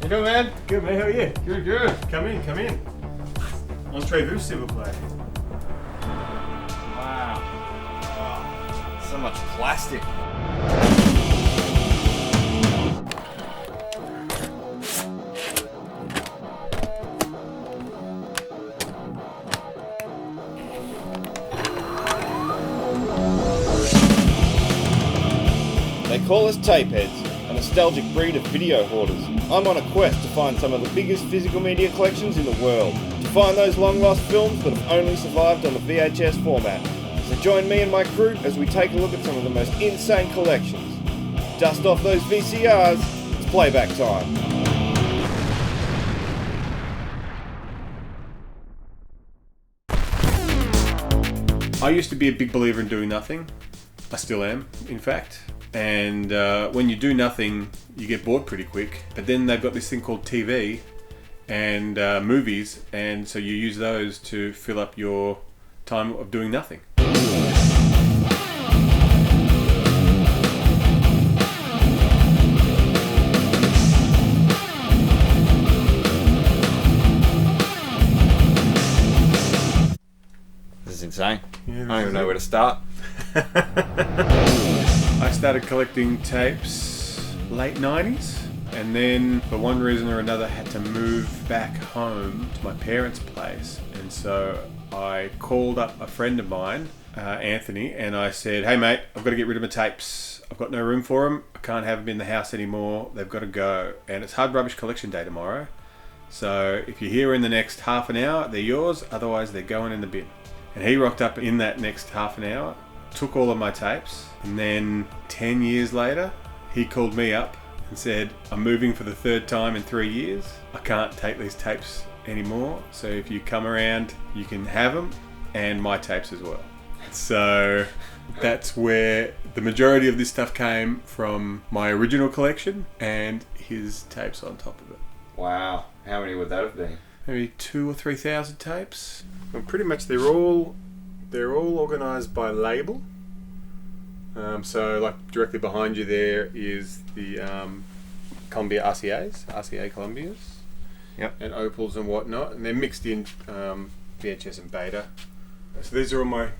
you doing, man? Good, mate. How are you? Good, good. Come in, come in. Entree-vous, s'il vous plaît. Wow. Oh, so much plastic. They call us tapeheads, a nostalgic breed of video hoarders. I'm on a quest to find some of the biggest physical media collections in the world, to find those long-lost films that have only survived on the VHS format. So join me and my crew as we take a look at some of the most insane collections. Dust off those VCRs, it's playback time. I used to be a big believer in doing nothing. I still am, in fact. And when you do nothing, you get bored pretty quick. But then they've got this thing called TV and movies, and so you use those to fill up your time of doing nothing. This is insane. Yeah, I don't even know where to start. I started collecting tapes late 90s, and then for one reason or another had to move back home to my parents' place, and so I called up a friend of mine, Anthony, and I said, hey mate, I've got to get rid of my tapes. I've got no room for them. I can't have them in the house anymore. They've got to go. And it's hard rubbish collection day tomorrow, so if you're here in the next half an hour, they're yours, otherwise they're going in the bin. And he rocked up in that next half an hour, took all of my tapes, and then 10 years later, he called me up and said, I'm moving for the third time in 3 years. I can't take these tapes anymore, so if you come around, you can have them, and my tapes as well. So that's where the majority of this stuff came from, my original collection and his tapes on top of it. Wow. How many would that have been? Maybe 2,000 or 3,000 tapes. And pretty much they're all organised by label. So like directly behind you there is the Columbia RCA Columbias, Yep. and Opals and whatnot, and they're mixed in VHS and Beta. So these are all my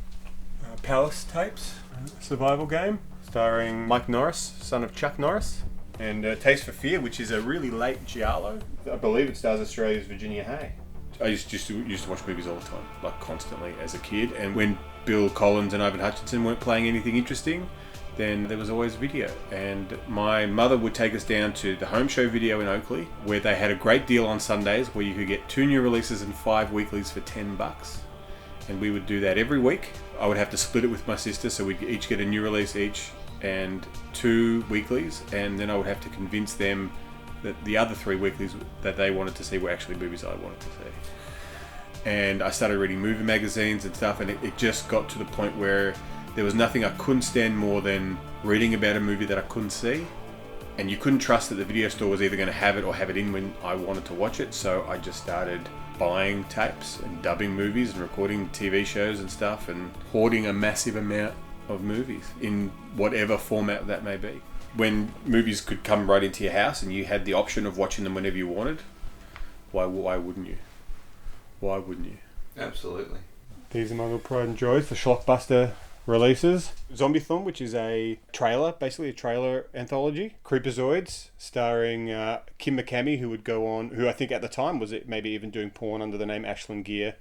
Palace tapes, survival game, starring Mike Norris, son of Chuck Norris, and Taste for Fear, which is a really late giallo. I believe it stars Australia's Virginia Hay. I used to watch movies all the time, like constantly as a kid, and when Bill Collins and Ivan Hutchinson weren't playing anything interesting, then there was always video. And my mother would take us down to the Home Show Video in Oakley, where they had a great deal on Sundays where you could get 2 new releases and 5 weeklies for $10. And we would do that every week. I would have to split it with my sister, so we'd each get a new release each and 2 weeklies, and then I would have to convince them that the other 3 weeklies that they wanted to see were actually movies I wanted to see. And I started reading movie magazines and stuff, and it just got to the point where there was nothing I couldn't stand more than reading about a movie that I couldn't see, and you couldn't trust that the video store was either going to have it or have it in when I wanted to watch it. So I just started buying tapes and dubbing movies and recording TV shows and stuff, and hoarding a massive amount of movies in whatever format that may be. When movies could come right into your house and you had the option of watching them whenever you wanted, why wouldn't you? Why wouldn't you? Absolutely. These are my little pride and joys, the Schlockbuster releases. Zombie-thon, which is basically a trailer anthology. Creepazoids, starring Kim McCamey, who I think at the time was maybe even doing porn under the name Ashlyn Gear,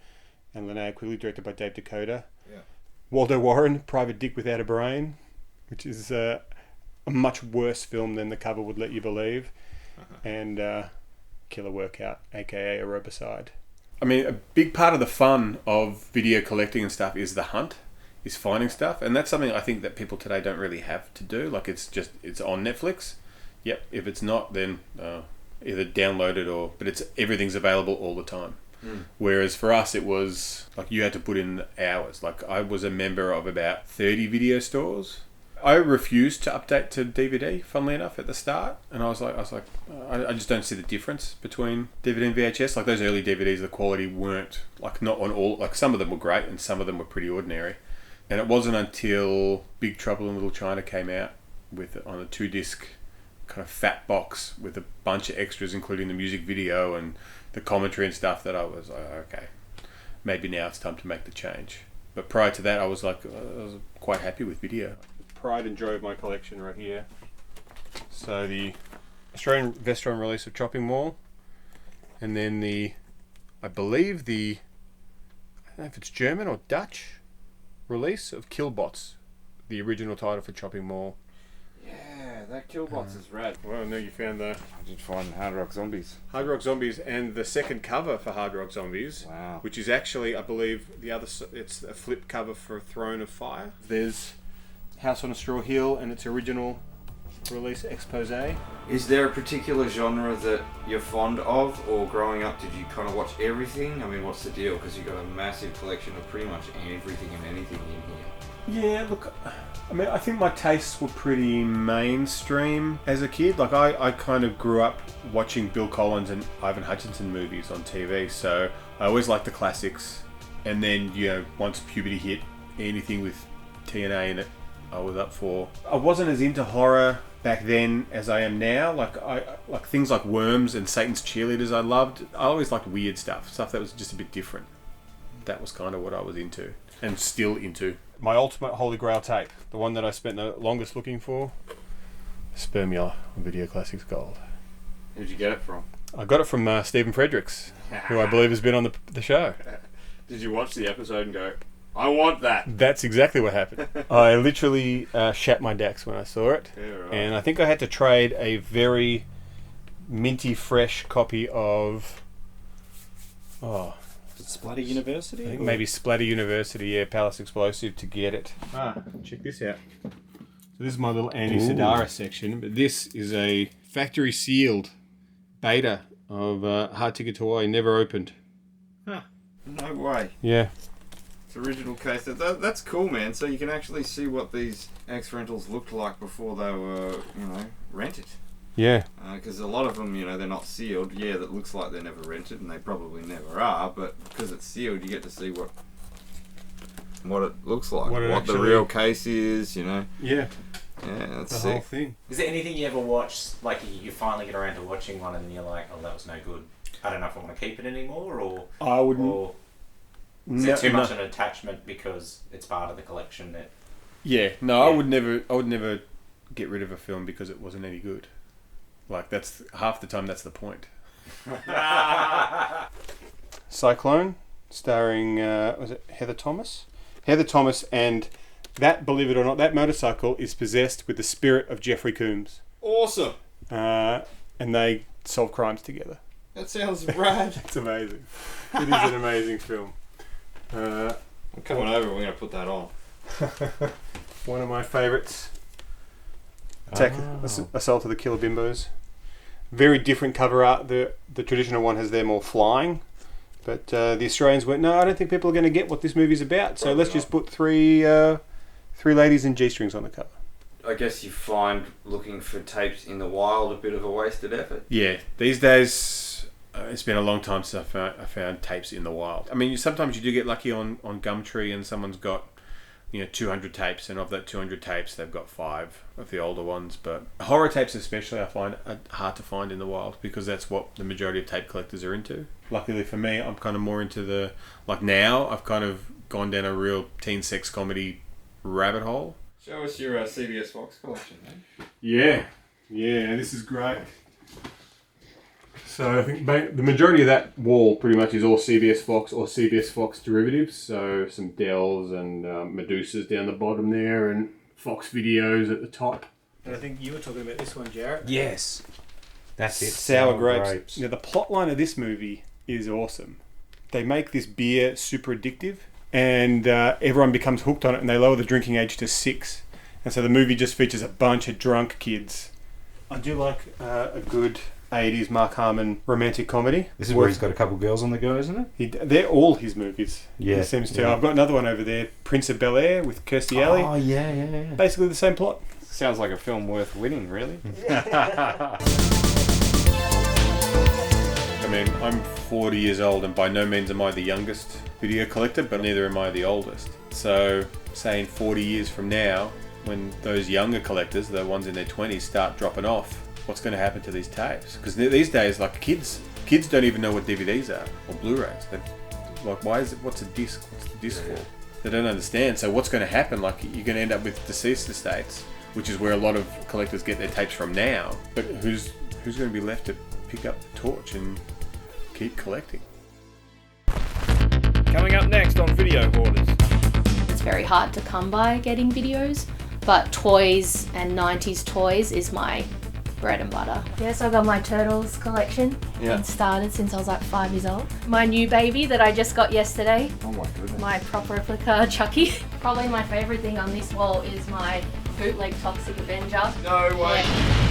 and Linnea Quigley, directed by Dave Dakota. Yeah. Waldo Warren, Private Dick Without a Brain, which is a much worse film than the cover would let you believe. And Killer Workout, aka Aerobicide. I mean, a big part of the fun of video collecting and stuff is the hunt, is finding stuff, and that's something I think that people today don't really have to do. Like, it's on Netflix. Yep, if it's not, then either download it but everything's available all the time. Whereas for us, it was like you had to put in hours. Like, I was a member of about 30 video stores. I refused to update to DVD, funnily enough, at the start, and I was like, I just don't see the difference between DVD and VHS. Like, those early DVDs, the quality weren't, like, not on all, like, some of them were great and some of them were pretty ordinary. And it wasn't until Big Trouble in Little China came out on a 2-disc kind of fat box with a bunch of extras, including the music video and the commentary and stuff, that I was like, okay, maybe now it's time to make the change. But prior to that, I was quite happy with video. Pride and joy of my collection right here. So the Australian Vestron release of Chopping Mall, and then I believe I don't know if it's German or Dutch release of Killbots, the original title for Chopping Mall. Yeah, that Killbots is rad. Well, I know you found I did find Hard Rock Zombies. Hard Rock Zombies, and the second cover for Hard Rock Zombies, Wow. which is actually, I believe, it's a flip cover for Throne of Fire. There's House on a Straw Hill and its original release expose. Is there a particular genre that you're fond of, or growing up did you kind of watch everything? I mean, what's the deal? Because you've got a massive collection of pretty much everything and anything in here. Yeah, look, I mean, I think my tastes were pretty mainstream as a kid. Like, I kind of grew up watching Bill Collins and Ivan Hutchinson movies on TV, so I always liked the classics. And then, once puberty hit, anything with TNA in it, I was up for. I wasn't as into horror back then as I am now. Like things like Worms and Satan's Cheerleaders I loved. I always liked weird stuff that was just a bit different. That was kind of what I was into, and still into. My ultimate holy grail tape, the one that I spent the longest looking for, Spermula on Video Classics Gold. Who'd you get it from? I got it from Stephen Fredericks, who I believe has been on the show. Did you watch the episode and go, I want that? That's exactly what happened. I literally shat my dacks when I saw it. Yeah, right. And I think I had to trade a very minty fresh copy of... Splatter University? I think maybe Splatter University, Palace Explosive, to get it. Check this out. So this is my little Andy Sedaris section, but this is a factory sealed beta of Hard Ticket to Hawaii, never opened. Huh. No way. Yeah. It's original case. That's cool, man. So you can actually see what these X rentals looked like before they were, rented. Yeah. Because a lot of them, they're not sealed. Yeah, that looks like they're never rented, and they probably never are. But because it's sealed, you get to see what it looks like, what the real case is. Yeah. Yeah, that's the sick. whole thing. Is there anything you ever watch, like you finally get around to watching one, and then you're like, oh, that was no good. I don't know if I want to keep it anymore, or I wouldn't. Or is it too much an attachment because it's part of the collection? I would never get rid of a film because it wasn't any good. Like, that's half the time, that's the point. Cyclone, starring, was it Heather Thomas? Heather Thomas, and that, believe it or not, that motorcycle is possessed with the spirit of Jeffrey Combs. Awesome. And they solve crimes together. That sounds rad. It's amazing. It is an amazing film. I'm coming over. We're going to put that on. One of my favourites. Assault of the Killer Bimbos. Very different cover art. The traditional one has them all flying, but the Australians went, no, I don't think people are going to get what this movie's about, so Probably let's just put three ladies in G-strings on the cover. I guess you find looking for tapes in the wild a bit of a wasted effort. Yeah, these days it's been a long time since I found tapes in the wild. I mean, sometimes you do get lucky on Gumtree, and someone's got 200 tapes, and of that 200 tapes they've got 5 of the older ones. But horror tapes especially I find hard to find in the wild, because that's what the majority of tape collectors are into. Luckily for me, I'm kind of more into now I've kind of gone down a real teen sex comedy rabbit hole. Show us your CBS Fox collection, man. Yeah, this is great. So I think the majority of that wall pretty much is all CBS Fox or CBS Fox derivatives. So some Dells and Medusas down the bottom there, and Fox videos at the top. And I think you were talking about this one, Jarrett. Yes. That's it. Sour grapes. Now, the plot line of this movie is awesome. They make this beer super addictive, and everyone becomes hooked on it, and they lower the drinking age to 6. And so the movie just features a bunch of drunk kids. I do like a good 80s Mark Harmon romantic comedy. This is where he's got a couple girls on the go, isn't it? They're all his movies. Yeah. It seems to. Yeah. I've got another one over there, Prince of Bel-Air with Kirstie Alley. Oh, yeah. Basically the same plot. Sounds like a film worth winning, really. I mean, I'm 40 years old, and by no means am I the youngest video collector, but neither am I the oldest. So, say in 40 years from now, when those younger collectors, the ones in their 20s, start dropping off, what's going to happen to these tapes? Because these days, like kids don't even know what DVDs are or Blu-rays. Like, what's a disc? What's the disc for? They don't understand. So what's going to happen? Like, you're going to end up with deceased estates, which is where a lot of collectors get their tapes from now. But who's going to be left to pick up the torch and keep collecting? Coming up next on Video Hoarders. It's very hard to come by getting videos, but toys and 90s toys is my bread and butter. Yes, I got my Turtles collection. Yeah. It started since I was like 5 years old. My new baby that I just got yesterday. Oh my goodness. My prop replica Chucky. Probably my favourite thing on this wall is my bootleg Toxic Avenger. No way. Yeah.